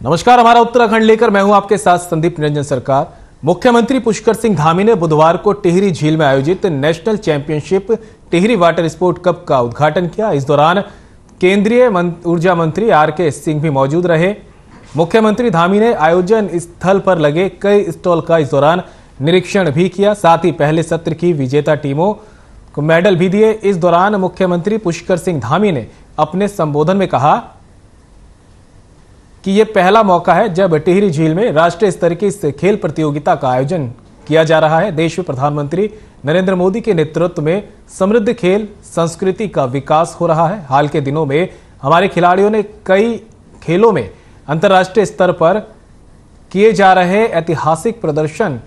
नमस्कार, हमारा उत्तराखंड लेकर मैं हूं आपके साथ संदीप निरंजन सरकार। मुख्यमंत्री पुष्कर सिंह धामी ने बुधवार को टिहरी झील में आयोजित national championship Tehri water sport cup का उद्घाटन किया। इस दौरान केंद्रीय ऊर्जा मंत्री आर.के. सिंह भी मौजूद रहे। मुख्यमंत्री धामी ने आयोजन स्थल पर लगे कई स्टॉल का इस दौरान निरीक्षण भी किया। साथ ही पहले सत्र की विजेता टीमों को मेडल भी दिए। इस दौरान मुख्यमंत्री पुष्कर सिंह धामी ने अपने संबोधन में कहा कि यह पहला मौका है जब टिहरी झील में राष्ट्रीय स्तर की इस खेल प्रतियोगिता का आयोजन किया जा रहा है। देश में प्रधानमंत्री नरेंद्र मोदी के नेतृत्व में समृद्ध खेल संस्कृति का विकास हो रहा है। हाल के दिनों में हमारे खिलाड़ियों ने कई खेलों में अंतर्राष्ट्रीय स्तर पर किए जा रहे ऐतिहासिक प्रदर्शन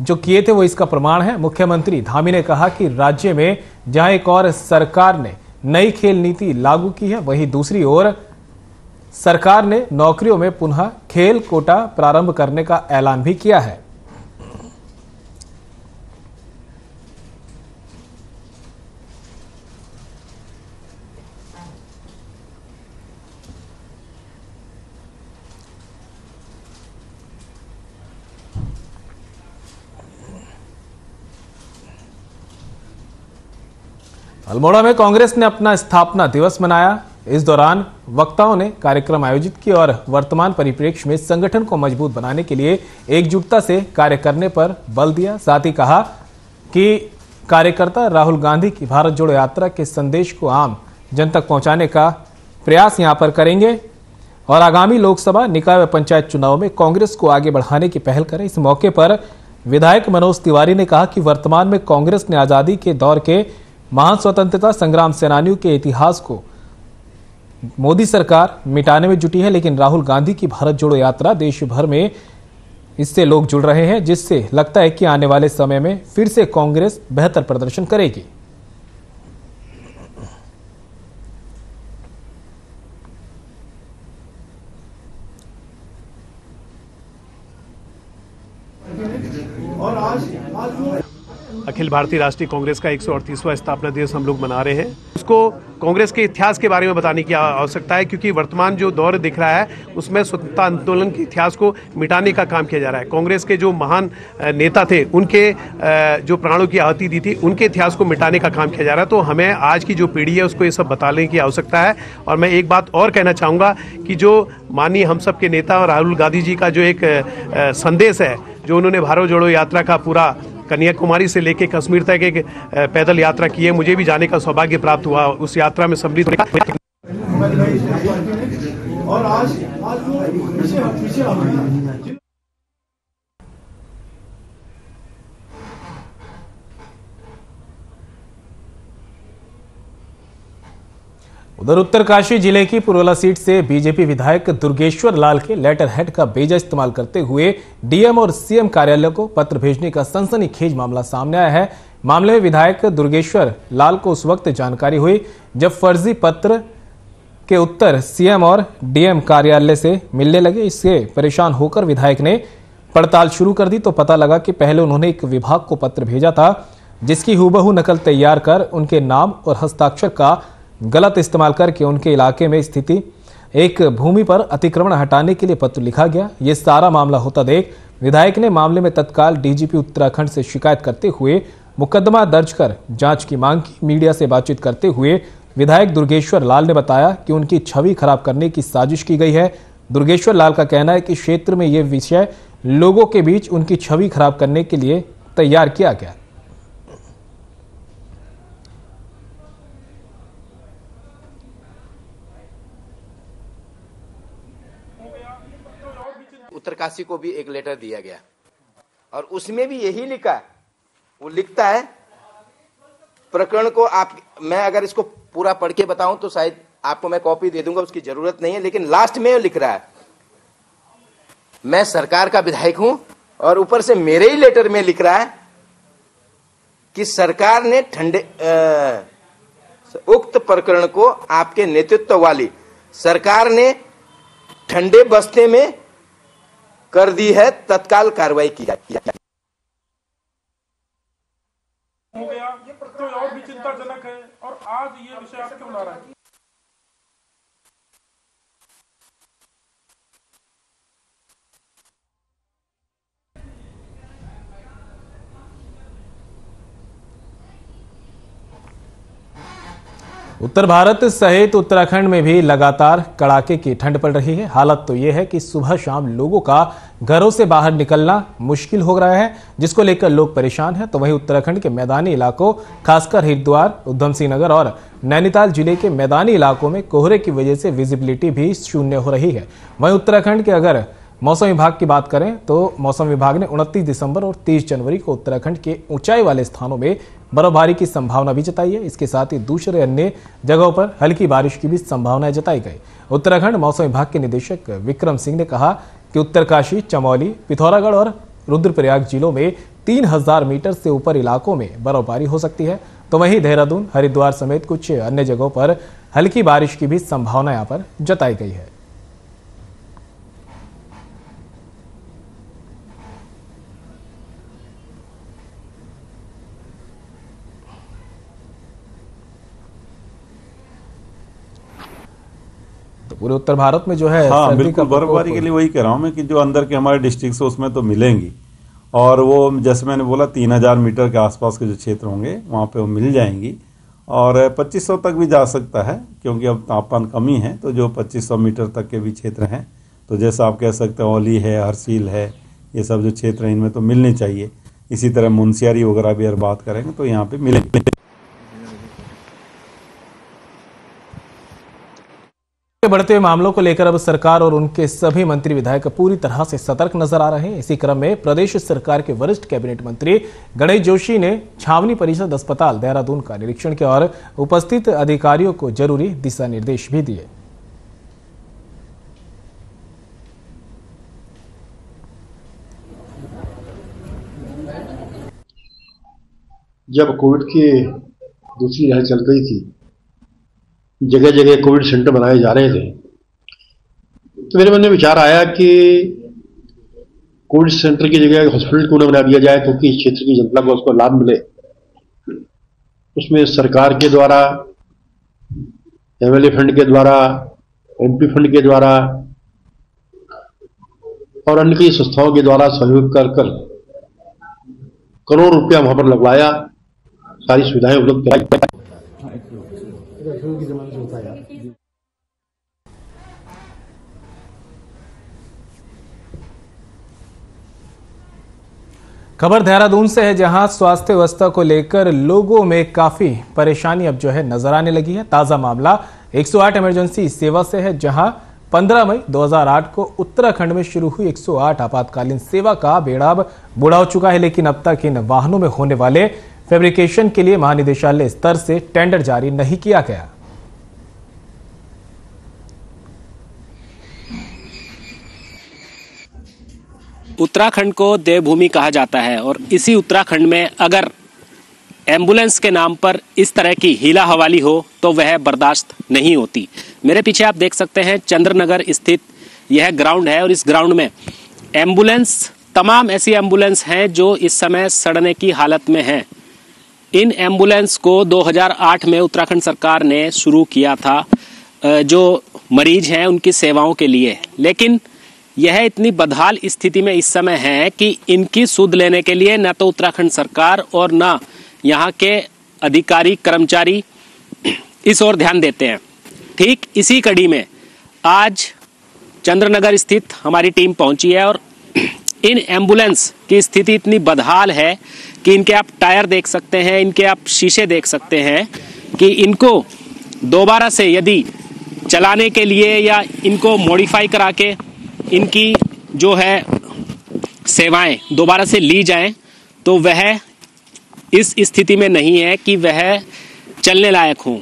जो किए थे वो इसका प्रमाण है। मुख्यमंत्री धामी ने कहा कि राज्य में जहां एक और सरकार ने नई खेल नीति लागू की है, वहीं दूसरी ओर सरकार ने नौकरियों में पुनः खेल कोटा प्रारंभ करने का ऐलान भी किया है। अल्मोड़ा में कांग्रेस ने अपना स्थापना दिवस मनाया। इस दौरान वक्ताओं ने कार्यक्रम आयोजित किए और वर्तमान परिप्रेक्ष्य में संगठन को मजबूत बनाने के लिए एकजुटता से कार्य करने पर बल दिया। साथ ही कहा कि कार्यकर्ता राहुल गांधी की भारत जोड़ो यात्रा के संदेश को आम जन तक पहुंचाने का प्रयास यहां पर करेंगे और आगामी लोकसभा, निकाय व पंचायत चुनाव में कांग्रेस को आगे बढ़ाने की पहल करें। इस मौके पर विधायक मनोज तिवारी ने कहा कि वर्तमान में कांग्रेस ने आजादी के दौर के महान स्वतंत्रता संग्राम सेनानियों के इतिहास को मोदी सरकार मिटाने में जुटी है, लेकिन राहुल गांधी की भारत जोड़ो यात्रा देश भर में इससे लोग जुड़ रहे हैं, जिससे लगता है कि आने वाले समय में फिर से कांग्रेस बेहतर प्रदर्शन करेगी। और आज अखिल भारतीय राष्ट्रीय कांग्रेस का 138वां स्थापना दिवस हम लोग मना रहे हैं। उसको कांग्रेस के इतिहास के बारे में बताने की आवश्यकता है, क्योंकि वर्तमान जो दौर दिख रहा है उसमें स्वतंत्रता आंदोलन के इतिहास को मिटाने का काम किया जा रहा है। कांग्रेस के जो महान नेता थे, उनके जो प्राणों की आहुति दी थी, उनके इतिहास को मिटाने का काम किया जा रहा है। तो हमें आज की जो पीढ़ी है उसको ये सब बताने की आवश्यकता है। और मैं एक बात और कहना चाहूँगा कि जो माननीय हम सब के नेता राहुल गांधी जी का जो एक संदेश है, जो उन्होंने भारत जोड़ो यात्रा का पूरा कन्याकुमारी से लेकर कश्मीर तक एक पैदल यात्रा की है, मुझे भी जाने का सौभाग्य प्राप्त हुआ। उस यात्रा में सम्मिलित होने का और आज उधर उत्तरकाशी जिले की पुरोला सीट से बीजेपी विधायक दुर्गेश्वर लाल के लेटर हेड का बेजा इस्तेमाल करते हुए डीएम और सीएम कार्यालय को पत्र भेजने का सनसनीखेज मामला सामने आया है। मामले में विधायक दुर्गेश्वर लाल को उस वक्त जानकारी हुई जब फर्जी पत्र के उत्तर सीएम और डीएम कार्यालय से मिलने लगे। इससे परेशान होकर विधायक ने पड़ताल शुरू कर दी तो पता लगा कि पहले उन्होंने एक विभाग को पत्र भेजा था, जिसकी हूबहू नकल तैयार कर उनके नाम और हस्ताक्षर का गलत इस्तेमाल करके उनके इलाके में स्थिति एक भूमि पर अतिक्रमण हटाने के लिए पत्र लिखा गया। ये सारा मामला होता देख विधायक ने मामले में तत्काल डीजीपी उत्तराखंड से शिकायत करते हुए मुकदमा दर्ज कर जांच की मांग की। मीडिया से बातचीत करते हुए विधायक दुर्गेश्वर लाल ने बताया कि उनकी छवि खराब करने की साजिश की गई है। दुर्गेश्वर लाल का कहना है कि क्षेत्र में यह विषय लोगों के बीच उनकी छवि खराब करने के लिए तैयार किया गया। उत्तरकाशी को भी एक लेटर दिया गया और उसमें भी यही लिखा है। वो लिखता है प्रकरण को मैं अगर इसको पूरा पढ़ के बताऊं तो शायद आपको मैं कॉपी दे दूंगा, उसकी जरूरत नहीं है, लेकिन लास्ट में लिख रहा है मैं सरकार का विधायक हूं और ऊपर से मेरे ही लेटर में लिख रहा है कि सरकार ने उक्त प्रकरण को आपके नेतृत्व वाली सरकार ने ठंडे बस्ते में कर दी है, तत्काल कार्रवाई की जाती है। हो गया तो और भी चिंताजनक है। और आज ये विषय आप क्यों ला रहे हैं? उत्तर भारत सहित उत्तराखंड में भी लगातार कड़ाके की ठंड पड़ रही है। हालत तो ये है कि सुबह शाम लोगों का घरों से बाहर निकलना मुश्किल हो रहा है, जिसको लेकर लोग परेशान हैं। तो वहीं उत्तराखंड के मैदानी इलाकों, खासकर हरिद्वार, उधम सिंह नगर और नैनीताल जिले के मैदानी इलाकों में कोहरे की वजह से विजिबिलिटी भी शून्य हो रही है। वहीं उत्तराखंड के अगर मौसम विभाग की बात करें तो मौसम विभाग ने 29 दिसंबर और 30 जनवरी को उत्तराखंड के ऊंचाई वाले स्थानों में बर्फबारी की संभावना भी जताई है। इसके साथ ही दूसरे अन्य जगहों पर हल्की बारिश की भी संभावनाएं जताई गई। उत्तराखंड मौसम विभाग के निदेशक विक्रम सिंह ने कहा कि उत्तरकाशी, चमोली, पिथौरागढ़ और रुद्रप्रयाग जिलों में 3000 मीटर से ऊपर इलाकों में बर्फबारी हो सकती है। तो वहीं देहरादून, हरिद्वार समेत कुछ अन्य जगहों पर हल्की बारिश की भी संभावना यहाँ पर जताई गई है। पूरे उत्तर भारत में जो है हाँ बिल्कुल, बर्फबारी के लिए वही कह रहा हूँ मैं कि जो अंदर के हमारे डिस्ट्रिक्ट है उसमें तो मिलेंगी, और वो जैसे मैंने बोला 3000 मीटर के आसपास के जो क्षेत्र होंगे वहाँ पे वो मिल जाएंगी, और 2500 तक भी जा सकता है क्योंकि अब तापमान कमी है। तो जो 2500 मीटर तक के भी क्षेत्र हैं, तो जैसा आप कह सकते हैं औली है, हरसील है, ये सब जो क्षेत्र हैं इनमें तो मिलने चाहिए। इसी तरह मुंशियारी वगैरह भी अगर बात करेंगे तो यहाँ पे मिलेंगे। बढ़ते हुए मामलों को लेकर अब सरकार और उनके सभी मंत्री विधायक पूरी तरह से सतर्क नजर आ रहे हैं। इसी क्रम में प्रदेश सरकार के वरिष्ठ कैबिनेट मंत्री गणेश जोशी ने छावनी परिषद अस्पताल देहरादून का निरीक्षण किया और उपस्थित अधिकारियों को जरूरी दिशा निर्देश भी दिए। जब कोविड की दूसरी लहर चल रही थी, जगह जगह कोविड सेंटर बनाए जा रहे थे, तो मेरे मन में विचार आया कि कोविड सेंटर की जगह हॉस्पिटल क्यों न बना दिया जाए, क्योंकि इस क्षेत्र की जनता को उसको लाभ मिले। उसमें सरकार के द्वारा, एमएलए फंड के द्वारा, एमपी फंड के द्वारा और अन्य कई संस्थाओं के द्वारा सहयोग कर करोड़ रुपया वहां पर लगवाया, सारी सुविधाएं उपलब्ध कराई। खबर देहरादून से है, जहां स्वास्थ्य व्यवस्था को लेकर लोगों में काफी परेशानी अब जो है नजर आने लगी है। ताजा मामला 108 इमरजेंसी सेवा से है, जहां 15 मई 2008 को उत्तराखंड में शुरू हुई 108 आपातकालीन सेवा का बेड़ा बूढ़ा हो चुका है। लेकिन अब तक इन वाहनों में होने वाले फैब्रिकेशन के लिए महानिदेशालय स्तर से टेंडर जारी नहीं किया गया। उत्तराखंड को देवभूमि कहा जाता है और इसी उत्तराखंड में अगर एम्बुलेंस के नाम पर इस तरह की हीला हवाली हो तो वह बर्दाश्त नहीं होती। मेरे पीछे आप देख सकते हैं चंद्रनगर स्थित यह ग्राउंड है और इस ग्राउंड में एम्बुलेंस, तमाम ऐसी एम्बुलेंस हैं जो इस समय सड़ने की हालत में हैं। इन एम्बुलेंस को 2008 में उत्तराखंड सरकार ने शुरू किया था जो मरीज हैं उनकी सेवाओं के लिए, लेकिन यह इतनी बदहाल स्थिति में इस समय है कि इनकी सुध लेने के लिए न तो उत्तराखंड सरकार और न यहाँ के अधिकारी कर्मचारी इस ओर ध्यान देते हैं। ठीक इसी कड़ी में आज चंद्रनगर स्थित हमारी टीम पहुंची है और इन एम्बुलेंस की स्थिति इतनी बदहाल है कि इनके आप टायर देख सकते हैं, इनके आप शीशे देख सकते हैं कि इनको दोबारा से यदि चलाने के लिए या इनको मॉडिफाई करा के इनकी जो है सेवाएं दोबारा से ली जाएं तो वह इस स्थिति में नहीं है कि वह चलने लायक हो।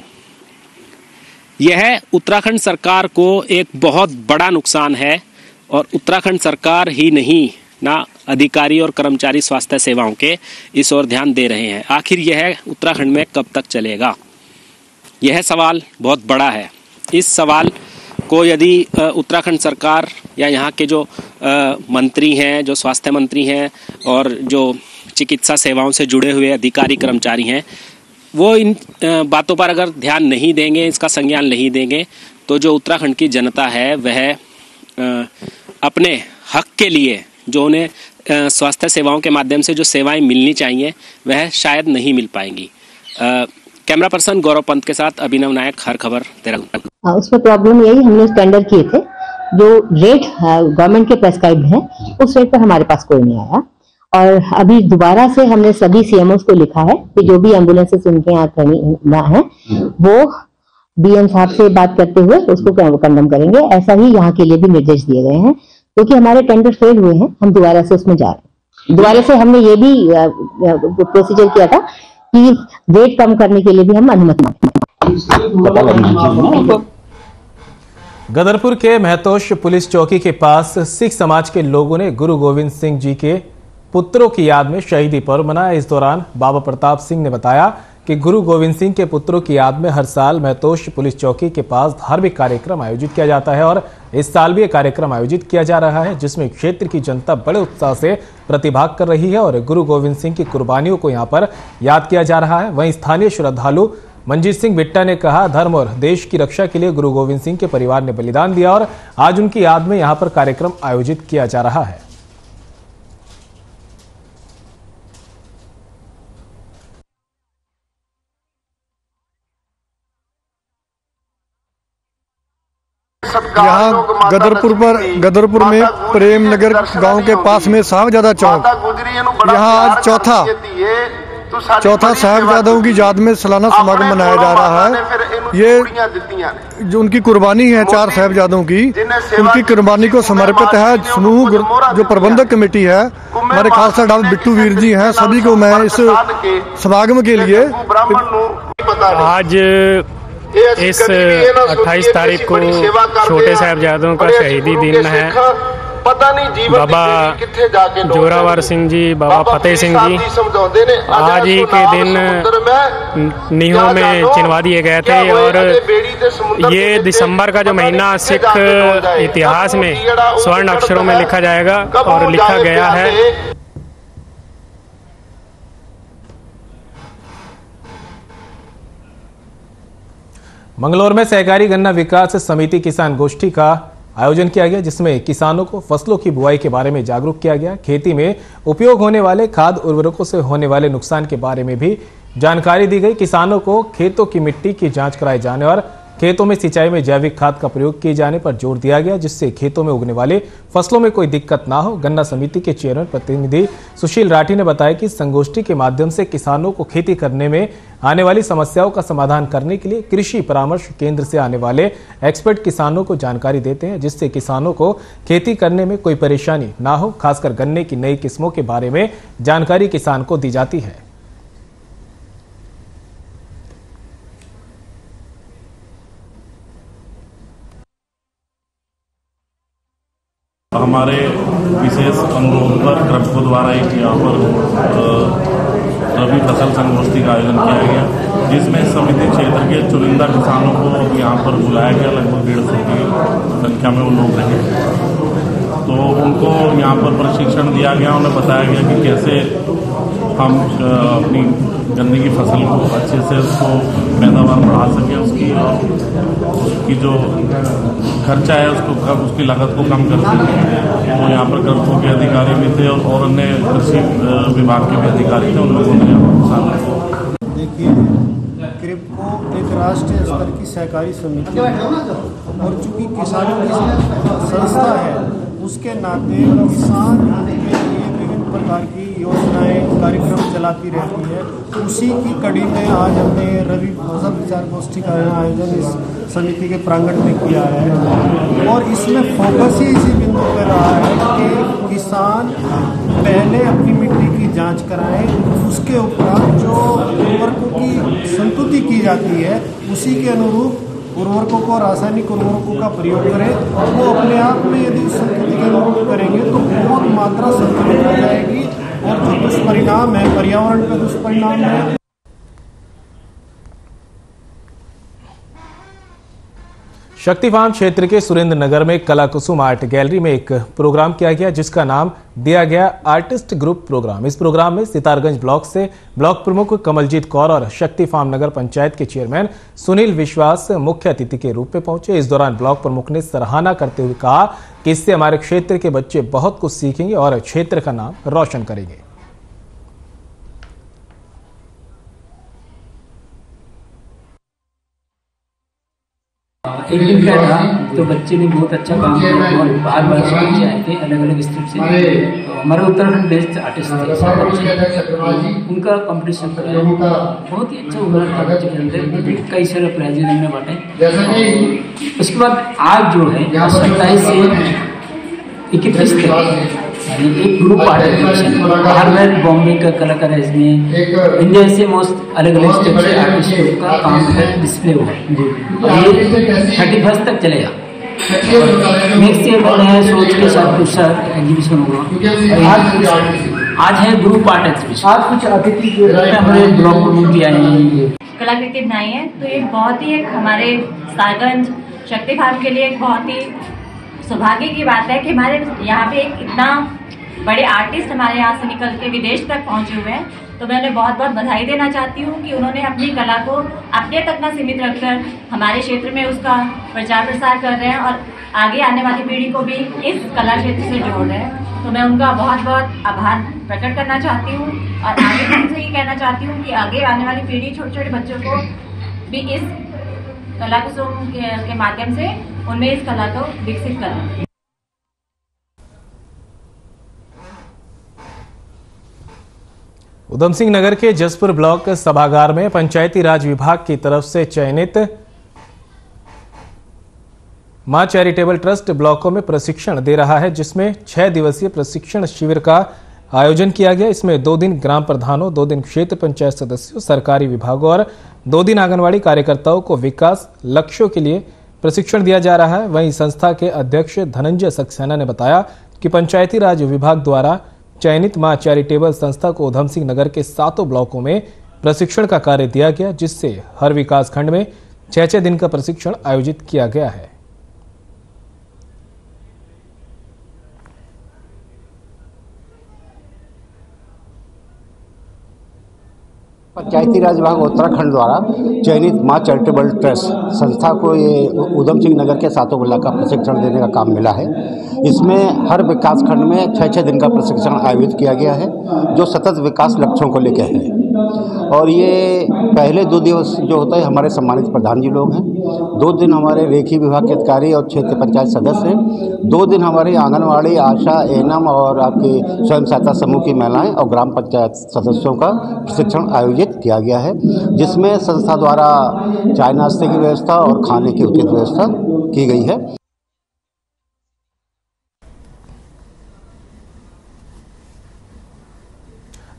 यह उत्तराखंड सरकार को एक बहुत बड़ा नुकसान है और उत्तराखंड सरकार ही नहीं, ना अधिकारी और कर्मचारी स्वास्थ्य सेवाओं के इस ओर ध्यान दे रहे हैं। आखिर यह उत्तराखंड में कब तक चलेगा? यह सवाल बहुत बड़ा है। इस सवाल को यदि उत्तराखंड सरकार या यहाँ के जो मंत्री हैं, जो स्वास्थ्य मंत्री हैं और जो चिकित्सा सेवाओं से जुड़े हुए अधिकारी कर्मचारी हैं, वो इन बातों पर अगर ध्यान नहीं देंगे, इसका संज्ञान नहीं देंगे, तो जो उत्तराखंड की जनता है वह अपने हक के लिए जो उन्हें स्वास्थ्य सेवाओं के माध्यम से जो सेवाएं मिलनी चाहिए वह शायद नहीं मिल पाएंगी। कैमरा पर्सन गौरव पंत के साथ अभिनव नायक, हर खबर तेरा। उसमें प्रॉब्लम यही, हमने टेंडर किए थे, जो रेट गवर्नमेंट के प्रेस्क्राइब्ड है उस रेट पर हमारे पास कोई नहीं आया। और अभी दोबारा से हमने सभी सीएमओस को लिखा है कि जो भी एम्बुलेंसेस उनके यहाँ खड़ी है वो डीएम साहब से बात करते हुए उसको कंडम करेंगे। ऐसा ही यहाँ के लिए भी निर्देश दिए गए हैं, क्योंकि हमारे टेंडर फेल हुए हैं, हम दोबारा से उसमें जा रहे हैं। दोबारा से हमने ये भी प्रोसीजर किया था कि रेट कम करने के लिए भी हम अनुमति मांगते। गदरपुर के महतोश पुलिस चौकी के पास सिख समाज के लोगों ने गुरु गोविंद सिंह जी के पुत्रों की याद में शहीदी पर्व मनाया। इस दौरान बाबा प्रताप सिंह ने बताया कि गुरु गोविंद सिंह के पुत्रों की याद में हर साल महतोश पुलिस चौकी के पास धार्मिक कार्यक्रम आयोजित किया जाता है और इस साल भी एक कार्यक्रम आयोजित किया जा रहा है, जिसमें क्षेत्र की जनता बड़े उत्साह से प्रतिभाग कर रही है और गुरु गोविंद सिंह की कुर्बानियों को यहां पर याद किया जा रहा है। वहीं स्थानीय श्रद्धालु मंजीत सिंह बिट्टा ने कहा, धर्म और देश की रक्षा के लिए गुरु गोविंद सिंह के परिवार ने बलिदान दिया और आज उनकी याद में यहां पर कार्यक्रम आयोजित किया जा रहा है। यहाँ गदरपुर में प्रेम नगर गांव के पास में साहबजादा चौक, यहाँ आज चौथा साहबजादों की याद में सालाना समागम मनाया जा रहा है। ये जो उनकी कुर्बानी है 4 साहबजादों की, उनकी कुर्बानी को समर्पित है। समूह जो प्रबंधक कमेटी है, हमारे खालसा डॉक्टर बिट्टू वीर जी हैं, सभी को मैं इस समागम के लिए आज इस 28 तारीख को छोटे साहबजादों का शहीदी दिन है। बाबा जोरावर सिंह जी, बाबा फतेह सिंह जी आज ही के दिन नीहों में चिनवा दिए गए थे और ये दिसंबर का जो महीना सिख इतिहास में स्वर्ण अक्षरों में लिखा जाएगा और लिखा गया है। मंगलौर में सहकारी गन्ना विकास समिति किसान गोष्ठी का आयोजन किया गया, जिसमें किसानों को फसलों की बुआई के बारे में जागरूक किया गया। खेती में उपयोग होने वाले खाद उर्वरकों से होने वाले नुकसान के बारे में भी जानकारी दी गई। किसानों को खेतों की मिट्टी की जांच कराए जाने और खेतों में सिंचाई में जैविक खाद का प्रयोग किए जाने पर जोर दिया गया, जिससे खेतों में उगने वाले फसलों में कोई दिक्कत ना हो। गन्ना समिति के चेयरमैन प्रतिनिधि सुशील राठी ने बताया कि संगोष्ठी के माध्यम से किसानों को खेती करने में आने वाली समस्याओं का समाधान करने के लिए कृषि परामर्श केंद्र से आने वाले एक्सपर्ट किसानों को जानकारी देते हैं, जिससे किसानों को खेती करने में कोई परेशानी ना हो। खासकर गन्ने की नई किस्मों के बारे में जानकारी किसान को दी जाती है। हमारे विशेष अनुरोध पर क्रप्को द्वारा एक यहाँ पर रबी फसल संगोष्ठी का आयोजन किया गया, जिसमें समिति क्षेत्र के चुनिंदा किसानों को यहाँ पर बुलाया गया। लगभग 150 की संख्या में वो लोग रहे, तो उनको यहाँ पर प्रशिक्षण दिया गया। उन्हें बताया गया कि कैसे हम अपनी गन्ने की फसल को अच्छे से उसको पैदावार बढ़ा सकें, उसकी जो खर्चा है उसकी लागत को कम कर सकें। तो यहाँ पर क्रप्को के अधिकारी भी थे और अन्य कृषि विभाग के भी अधिकारी थे। उन लोगों ने किसानों को देखिए, क्रप्को एक राष्ट्रीय स्तर की सहकारी समिति है और चूंकि किसानों की संस्था है, उसके नाते किसान के लिए विभिन्न प्रकार की योजनाएं कार्यक्रम चलाती रहती है। उसी की कड़ी में आज हमने रवि फसल विचार गोष्ठी का आयोजन इस समिति के प्रांगण में किया है और इसमें फोकस ही इसी बिंदु पर रहा है कि किसान पहले अपनी मिट्टी की जांच कराएं, उसके उपरांत जो उर्वरकों की संतुति की जाती है उसी के अनुरूप उर्वरकों को, रासायनिक उर्वरकों का प्रयोग करें। वो अपने आप में यदि संतुलित के अनुरूप करेंगे तो बहुत मात्रा संतुलित हो जाएगी और जो दुष्परिणाम है, पर्यावरण का दुष्परिणाम है। शक्ति फार्म क्षेत्र के सुरेंद्र नगर में कला कुसुम आर्ट गैलरी में एक प्रोग्राम किया गया, जिसका नाम दिया गया आर्टिस्ट ग्रुप प्रोग्राम। इस प्रोग्राम में सितारगंज ब्लॉक से ब्लॉक प्रमुख कमलजीत कौर और शक्ति फार्म नगर पंचायत के चेयरमैन सुनील विश्वास मुख्य अतिथि के रूप में पहुंचे। इस दौरान ब्लॉक प्रमुख ने सराहना करते हुए कहा कि इससे हमारे क्षेत्र के बच्चे बहुत कुछ सीखेंगे और क्षेत्र का नाम रोशन करेंगे। एक दिन का था तो बच्चे ने बहुत अच्छा काम किया और बाहर बाहर से बच्चे आए थे अलग अलग स्टेट से। तो हमारे उत्तराखंड बेस्ड आर्टिस्ट थे सब बच्चे, उनका कंपटीशन कराया, बहुत ही अच्छा उभरा था बच्चे के अंदर, कई सारे प्राइजेज हमने बांटे। उसके बाद आज जो है 27 से 31 तक एक ग्रुप आर्ट एग्जीबिशन, हर बॉम्बे का कलाकार है इसमें, इंडिया से मोस्ट अलग अलग स्टेट से आर्टिस्टों का काम है डिस्प्ले हुआ, ये 31 तक चलेगा। नेक्स्ट ईयर मैंने सोच के साथ कुछ एग्जीबिशन होगा। आज है ग्रुप आर्ट एग्जीबिशन। आज कुछ अतिथि हमारे ब्लॉक प्रमुख भी आए हैं, कलाकृति बनाई है, तो ये बहुत ही एक हमारे सारगंज शक्ति फार्म के लिए एक बहुत ही सौभाग्य की बात है कि हमारे यहाँ पे एक इतना बड़े आर्टिस्ट हमारे यहाँ से निकल के विदेश तक पहुँचे हुए हैं। तो मैं उन्हें बहुत बहुत बधाई देना चाहती हूँ कि उन्होंने अपनी कला को अपने तक न सीमित रखकर हमारे क्षेत्र में उसका प्रचार प्रसार कर रहे हैं और आगे आने वाली पीढ़ी को भी इस कला क्षेत्र से जोड़ रहे हैं। तो मैं उनका बहुत बहुत आभार प्रकट करना चाहती हूँ और आगे उनसे ये कहना चाहती हूँ कि आगे आने वाली पीढ़ी, छोटे छोटे बच्चों को भी इस कला के माध्यम से उनमें इस कला को विकसित करें। उधम सिंह नगर के जसपुर ब्लॉक सभागार में पंचायती राज विभाग की तरफ से चयनित मां चैरिटेबल ट्रस्ट ब्लॉकों में प्रशिक्षण दे रहा है, जिसमें 6 दिवसीय प्रशिक्षण शिविर का आयोजन किया गया। इसमें 2 दिन ग्राम प्रधानों, 2 दिन क्षेत्र पंचायत सदस्यों, सरकारी विभागों और 2 दिन आंगनवाड़ी कार्यकर्ताओं को विकास लक्ष्यों के लिए प्रशिक्षण दिया जा रहा है। वहीं संस्था के अध्यक्ष धनंजय सक्सेना ने बताया कि पंचायती राज विभाग द्वारा चयनित मां चैरिटेबल संस्था को उधम सिंह नगर के 7 ब्लॉकों में प्रशिक्षण का कार्य दिया गया, जिससे हर विकास खंड में 6-6 दिन का प्रशिक्षण आयोजित किया गया है। पंचायती राज विभाग उत्तराखंड द्वारा चयनित मां चैरिटेबल ट्रस्ट संस्था को ये उधम सिंह नगर के 7 ब्लॉक का प्रशिक्षण देने का काम मिला है। इसमें हर विकास खंड में 6-6 दिन का प्रशिक्षण आयोजित किया गया है, जो सतत विकास लक्ष्यों को लेकर है। और ये पहले 2 दिवस जो होता है हमारे सम्मानित प्रधान जी लोग हैं, 2 दिन हमारे रेखी विभाग के अधिकारी और क्षेत्र पंचायत सदस्य हैं, 2 दिन हमारे आंगनवाड़ी, आशा, एनएम और आपके स्वयं सहायता समूह की महिलाएं और ग्राम पंचायत सदस्यों का प्रशिक्षण आयोजित किया गया है, जिसमें संस्था द्वारा चाय नाश्ते की व्यवस्था और खाने की उचित व्यवस्था की गई है।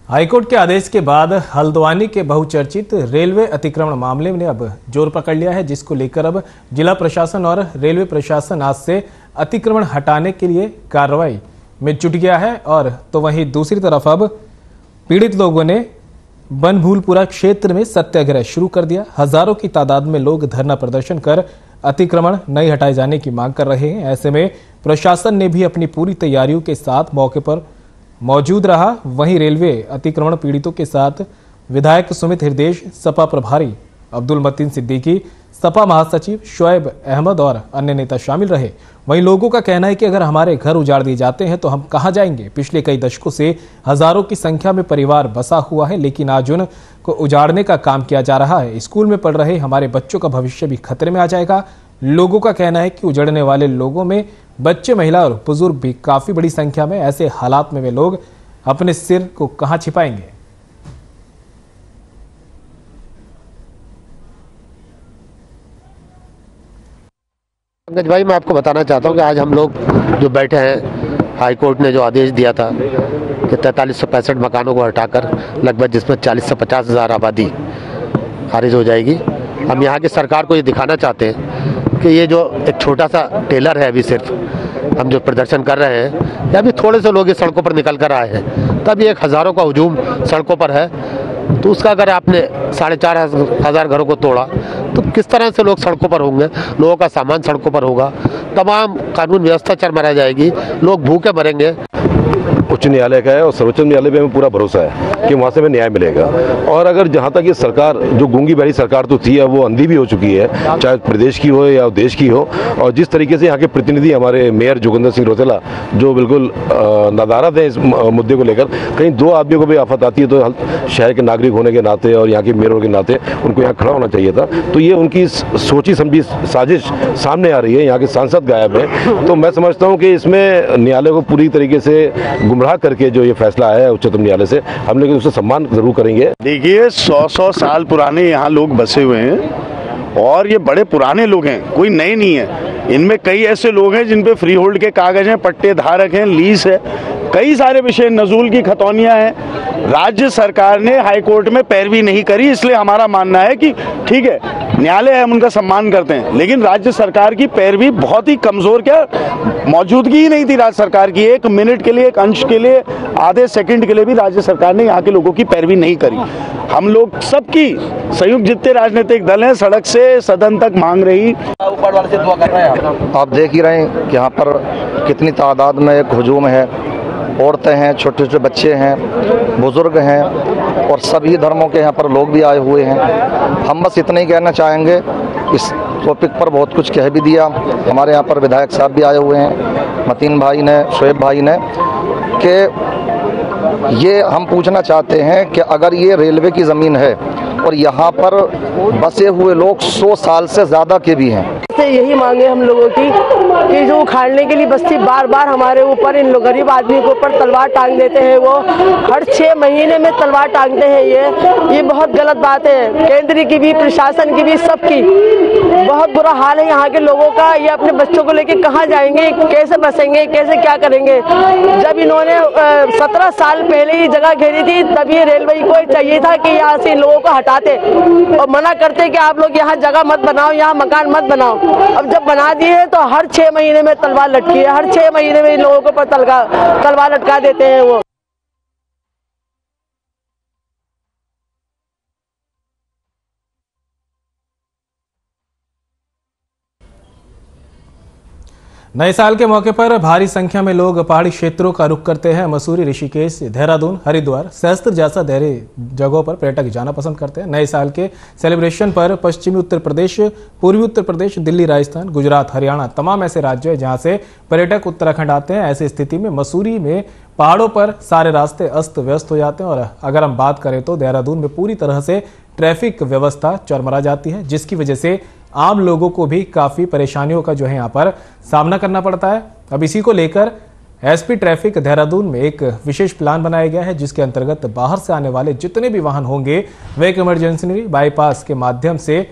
हाईकोर्ट के आदेश के बाद हल्द्वानी के बहुचर्चित रेलवे अतिक्रमण मामले ने अब जोर पकड़ लिया है, जिसको लेकर अब जिला प्रशासन और रेलवे प्रशासन आज से अतिक्रमण हटाने के लिए कार्रवाई में जुट गया है। और तो वहीं दूसरी तरफ अब पीड़ित लोगों ने बनभूलपुरा क्षेत्र में सत्याग्रह शुरू कर दिया। हजारों की तादाद में लोग धरना प्रदर्शन कर अतिक्रमण नहीं हटाए जाने की मांग कर रहे हैं। ऐसे में प्रशासन ने भी अपनी पूरी तैयारियों के साथ मौके पर मौजूद रहा। वहीं रेलवे अतिक्रमण पीड़ितों के साथ विधायक सुमित हृदयेश, सपा प्रभारी अब्दुल मतीन सिद्दीकी, सपा महासचिव शोएब अहमद और अन्य नेता शामिल रहे। वहीं लोगों का कहना है कि अगर हमारे घर उजाड़ दिए जाते हैं तो हम कहां जाएंगे। पिछले कई दशकों से हजारों की संख्या में परिवार बसा हुआ है, लेकिन आज उनको उजाड़ने का काम किया जा रहा है। स्कूल में पढ़ रहे हमारे बच्चों का भविष्य भी खतरे में आ जाएगा। लोगों का कहना है कि उजड़ने वाले लोगों में बच्चे, महिला और बुजुर्ग भी काफी बड़ी संख्या में। ऐसे हालात में वे लोग अपने सिर को कहां छिपाएंगे। पंकज भाई, मैं आपको बताना चाहता हूं कि आज हम लोग जो बैठे हैं, हाई कोर्ट ने जो आदेश दिया था कि 4365 मकानों को हटाकर लगभग जिसमें 40 से 50 हज़ार आबादी खारिज हो जाएगी। हम यहाँ की सरकार को ये दिखाना चाहते हैं कि ये जो एक छोटा सा टेलर है, अभी सिर्फ हम जो प्रदर्शन कर रहे हैं, या अभी थोड़े से लोग इस सड़कों पर निकल कर आए हैं, तब ये 1000 का हुजूम सड़कों पर है। तो उसका अगर आपने 4500 घरों को तोड़ा तो किस तरह से लोग सड़कों पर होंगे, लोगों का सामान सड़कों पर होगा, तमाम कानून व्यवस्था चरमरा जाएगी, लोग भूखे मरेंगे। उच्च न्यायालय का है और सर्वोच्च न्यायालय पे हमें पूरा भरोसा है कि वहाँ से हमें न्याय मिलेगा। और अगर जहाँ तक ये सरकार जो गूंगी बहरी सरकार तो थी, अब वो अंधी भी हो चुकी है, चाहे प्रदेश की हो या देश की हो। और जिस तरीके से यहाँ के प्रतिनिधि हमारे मेयर जोगिंदर सिंह रौतेला जो बिल्कुल नदारद है इस मुद्दे को लेकर, कहीं दो आदमियों को भी आफत आती है तो शहर के नागरिक होने के नाते और यहाँ के मेयर के नाते उनको यहाँ खड़ा होना चाहिए था। तो ये उनकी सोची समझी साजिश सामने आ रही है, यहाँ के सांसद गायब है। तो मैं समझता हूँ कि इसमें न्यायालय को पूरी तरीके से गुमराह करके जो ये फैसला आया है उच्चतम न्यायालय से, हम लोग उसका सम्मान जरूर करेंगे। देखिए 100 साल पुराने यहाँ लोग बसे हुए हैं और ये बड़े पुराने लोग हैं, कोई नए नहीं है। इनमें कई ऐसे लोग हैं जिन पे फ्री होल्ड के कागज हैं, पट्टे धारक हैं, लीज है, कई सारे विषय, नजूल की खतौनियां हैं। राज्य सरकार ने हाई कोर्ट में पैरवी नहीं करी, इसलिए हमारा मानना है कि ठीक है न्यायालय है, हम उनका सम्मान करते हैं, लेकिन राज्य सरकार की पैरवी बहुत ही कमजोर, क्या मौजूदगी ही नहीं थी राज्य सरकार की। 1 मिनट के लिए, 1 अंश के लिए, आधे सेकंड के लिए भी राज्य सरकार ने यहाँ के लोगों की पैरवी नहीं करी। हम लोग सबकी संयुक्त जितने राजनीतिक दल हैं सड़क से सदन तक मांग रही। ऊपर वाले से दुआ कर रहे हैं। आप देख ही रहे हैं कि यहाँ पर कितनी तादाद में एक हुजूम है, औरतें हैं, छोटे छोटे बच्चे हैं, बुजुर्ग हैं और सभी धर्मों के यहाँ पर लोग भी आए हुए हैं। हम बस इतना ही कहना चाहेंगे, इस टॉपिक पर बहुत कुछ कह भी दिया, हमारे यहाँ पर विधायक साहब भी आए हुए हैं, मतीन भाई ने, शोएब भाई ने, कि ये हम पूछना चाहते हैं कि अगर ये रेलवे की ज़मीन है और यहाँ पर बसे हुए लोग 100 साल से ज़्यादा के भी हैं, यही मांगे हम लोगों की कि जो उखाड़ने के लिए बस्ती बार बार हमारे ऊपर, इन लोग गरीब आदमी के ऊपर तलवार टांग देते हैं। वो हर 6 महीने में तलवार टांगते हैं। ये बहुत गलत बात है। केंद्र की भी, प्रशासन की भी, सबकी बहुत बुरा हाल है यहाँ के लोगों का। ये अपने बच्चों को लेके कहाँ जाएंगे, कैसे बसेंगे, कैसे क्या करेंगे। जब इन्होंने 17 साल पहले ये जगह घेरी थी, तब ये रेलवे को चाहिए था कि यहाँ से इन लोगों को हटाते और मना करते कि आप लोग यहाँ जगह मत बनाओ, यहाँ मकान मत बनाओ। अब जब बना दिए हैं तो हर 6 महीने में तलवार लटकी है, हर 6 महीने में इन लोगों को तलवार लटका देते हैं वो। नए साल के मौके पर भारी संख्या में लोग पहाड़ी क्षेत्रों का रुख करते हैं। मसूरी, ऋषिकेश, देहरादून, हरिद्वार, सहस्त्र जैसा देहरे जगहों पर पर्यटक जाना पसंद करते हैं। नए साल के सेलिब्रेशन पर पश्चिमी उत्तर प्रदेश, पूर्वी उत्तर प्रदेश, दिल्ली, राजस्थान, गुजरात, हरियाणा तमाम ऐसे राज्य हैं जहां से पर्यटक उत्तराखंड आते हैं। ऐसी स्थिति में मसूरी में पहाड़ों पर सारे रास्ते अस्त व्यस्त हो जाते हैं और अगर हम बात करें तो देहरादून में पूरी तरह से ट्रैफिक व्यवस्था चरमरा जाती है, जिसकी वजह से आम लोगों को भी काफी परेशानियों का जो है यहाँ पर सामना करना पड़ता है। अब इसी को लेकर एसपी ट्रैफिक देहरादून में एक विशेष प्लान बनाया गया है, जिसके अंतर्गत बाहर से आने वाले जितने भी वाहन होंगे वे एक इमरजेंसी बाईपास के माध्यम से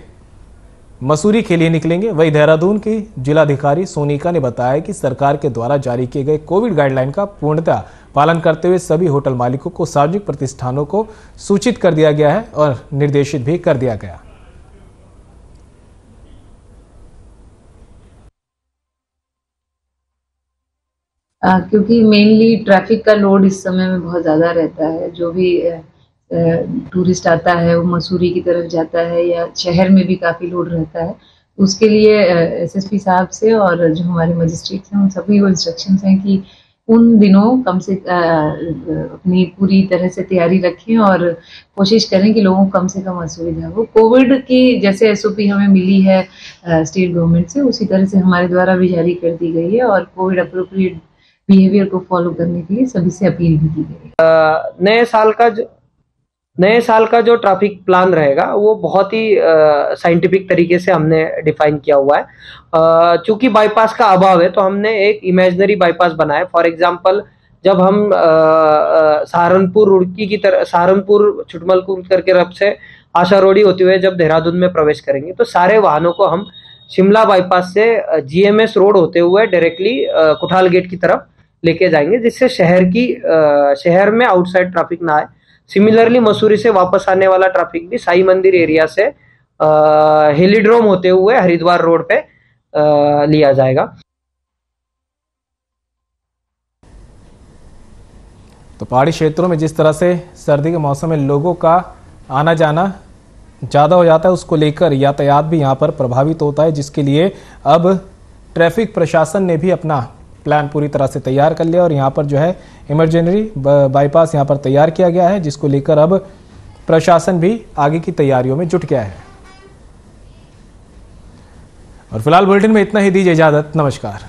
मसूरी के लिए निकलेंगे। वही देहरादून की जिलाधिकारी सोनिका ने बताया कि सरकार के द्वारा जारी किए गए कोविड गाइडलाइन का पूर्णतः पालन करते हुए सभी होटल मालिकों को, सार्वजनिक प्रतिष्ठानों को सूचित कर दिया गया है और निर्देशित भी कर दिया गया। क्योंकि मेनली ट्रैफिक का लोड इस समय में बहुत ज़्यादा रहता है। जो भी टूरिस्ट आता है वो मसूरी की तरफ जाता है या शहर में भी काफ़ी लोड रहता है। उसके लिए एसएसपी साहब से और जो हमारे मजिस्ट्रेट्स हैं उन सभी को इंस्ट्रक्शंस हैं कि उन दिनों कम से अपनी पूरी तरह से तैयारी रखें और कोशिश करें कि लोगों को कम से कम असुविधा हो। कोविड की जैसे एसओपी हमें मिली है स्टेट गवर्नमेंट से, उसी तरह से हमारे द्वारा भी जारी कर दी गई है और कोविड अप्रोप्रिएट बिहेवियर को फॉलो करने के लिए सभी से अपील भी की गई है। नए साल का जो ट्रैफिक प्लान रहेगा वो बहुत ही साइंटिफिक तरीके से हमने डिफाइन किया हुआ है। चूंकि बाईपास का अभाव है तो हमने एक इमेजिनरी बाईपास बनाया। फॉर एग्जांपल जब हम सहारनपुर रुड़की की तरह, सहारनपुर छुटमलपुर करके रब से आशा रोडी होते हुए जब देहरादून में प्रवेश करेंगे तो सारे वाहनों को हम शिमला बाईपास से जीएमएस रोड होते हुए डायरेक्टली कुठाल गेट की तरफ लेके जाएंगे, जिससे शहर में आउटसाइड ट्रैफिक ना आए। सिमिलरली मसूरी से वापस आने वाला ट्रैफिक भी साई मंदिर एरिया से हेलीड्रोम होते हुए हरिद्वार रोड पे लिया जाएगा। तो पहाड़ी क्षेत्रों में जिस तरह से सर्दी के मौसम में लोगों का आना जाना ज़्यादा हो जाता है, उसको लेकर यातायात भी यहाँ पर प्रभावित होता है, जिसके लिए अब ट्रैफिक प्रशासन ने भी अपना प्लान पूरी तरह से तैयार कर लिया और यहाँ पर जो है इमरजेंसी बाईपास यहाँ पर तैयार किया गया है, जिसको लेकर अब प्रशासन भी आगे की तैयारियों में जुट गया है। और फिलहाल बुलेटिन में इतना ही, दीजिए इजाजत, नमस्कार।